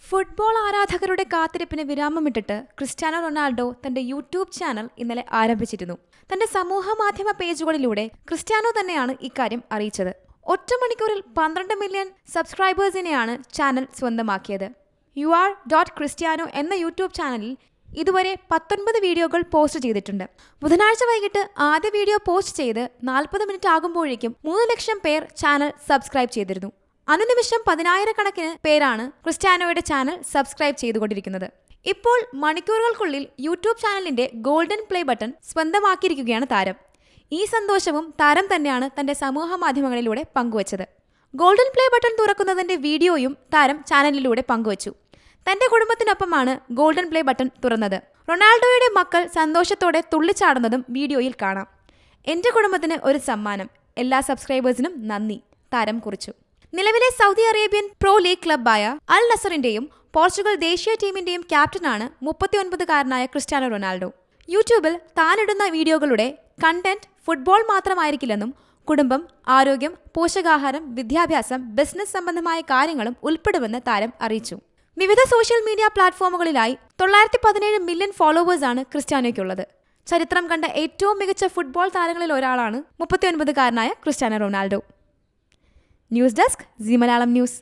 Football ആരാധകരുടെ കാത്തിരിപ്പിന് വിരാമമിട്ടിട്ട് Cristiano Ronaldo തന്റെ യൂട്യൂബ് ചാനൽ ഇന്നലെ ആരംഭിച്ചിരുന്നു. തന്റെ സമൂഹ മാധ്യമ പേജുകളിലൂടെ ക്രിസ്ത്യാനോ തന്നെയാണ് ഇക്കാര്യം അറിയിച്ചത്. ഒറ്റ മണിക്കൂറിൽ 12 മില്യൺ സബ്സ്ക്രൈബേഴ്സിനെയാണ് ചാനൽ സ്വന്തമാക്കിയത്. UR.Cristiano എന്ന യൂട്യൂബ് ചാനലിൽ ഇതുവരെ 19 വീഡിയോകൾ പോസ്റ്റ് ചെയ്തിട്ടുണ്ട്. ബുധനാഴ്ച വൈകിട്ട് ആദ്യ വീഡിയോ പോസ്റ്റ് ചെയ്ത് 40 മിനിറ്റ് ആകുമ്പോഴേക്കും 3 ലക്ഷം പേർ ചാനൽ സബ്സ്ക്രൈബ് ചെയ്തിരുന്നു. അനുനിമിഷം 10,000-കണക്കിന് പേരാണ് ക്രിസ്ത്യാനോയുടെ ചാനൽ സബ്സ്ക്രൈബ് ചെയ്തുകൊണ്ടിരിക്കുന്നത്. ഇപ്പോൾ മണിക്കൂറുകൾക്കുള്ളിൽ യൂട്യൂബ് ചാനലിന്റെ ഗോൾഡൻ പ്ലേ ബട്ടൺ സ്വന്തമാക്കിയിരിക്കുകയാണ് താരം. ഈ സന്തോഷവും താരം തന്നെയാണ് തന്റെ സമൂഹ മാധ്യമങ്ങളിലൂടെ പങ്കുവച്ചത്. ഗോൾഡൻ പ്ലേ ബട്ടൺ തുറക്കുന്നതിന്റെ വീഡിയോയും താരം ചാനലിലൂടെ പങ്കുവച്ചു. തന്റെ കുടുംബത്തിനൊപ്പമാണ് ഗോൾഡൻ പ്ലേ ബട്ടൺ തുറന്നത്. റൊണാൾഡോയുടെ മക്കൾ സന്തോഷത്തോടെ തുള്ളിച്ചാടുന്നതും വീഡിയോയിൽ കാണാം. എന്റെ കുടുംബത്തിന് ഒരു സമ്മാനം, എല്ലാ സബ്സ്ക്രൈബേഴ്സിനും നന്ദി, താരം കുറിച്ചു. നിലവിലെ സൗദി അറേബ്യൻ പ്രോ ലീഗ് ക്ലബ്ബായ അൽ നസറിന്റെയും പോർച്ചുഗൽ ദേശീയ ടീമിന്റെയും ക്യാപ്റ്റനാണ് 39-കാരനായ ക്രിസ്ത്യാനോ റൊണാൾഡോ. യൂട്യൂബിൽ താനിടുന്ന വീഡിയോകളുടെ കണ്ടന്റ് ഫുട്ബോൾ മാത്രമായിരിക്കില്ലെന്നും കുടുംബം, ആരോഗ്യം, പോഷകാഹാരം, വിദ്യാഭ്യാസം, ബിസിനസ് സംബന്ധമായ കാര്യങ്ങളും ഉൾപ്പെടുമെന്ന് താരം അറിയിച്ചു. വിവിധ സോഷ്യൽ മീഡിയ പ്ലാറ്റ്ഫോമുകളിലായി 917 മില്യൺ ഫോളോവേഴ്സാണ് ക്രിസ്ത്യാനോയ്ക്കുള്ളത്. ചരിത്രം കണ്ട ഏറ്റവും മികച്ച ഫുട്ബോൾ താരങ്ങളിൽ ഒരാളാണ് 39-കാരനായ Cristiano Ronaldo. News desk Zee Malayalam news.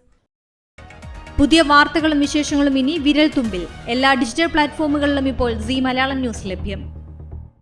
പുതിയ വാർത്തകളും വിശേഷങ്ങളും ഇനി വിരൽ തുമ്പിൽ. എല്ലാ ഡിജിറ്റൽ പ്ലാറ്റ്ഫോമുകളിലും ഇപ്പോൾ സീ മലയാളം ന്യൂസ് ലഭ്യം.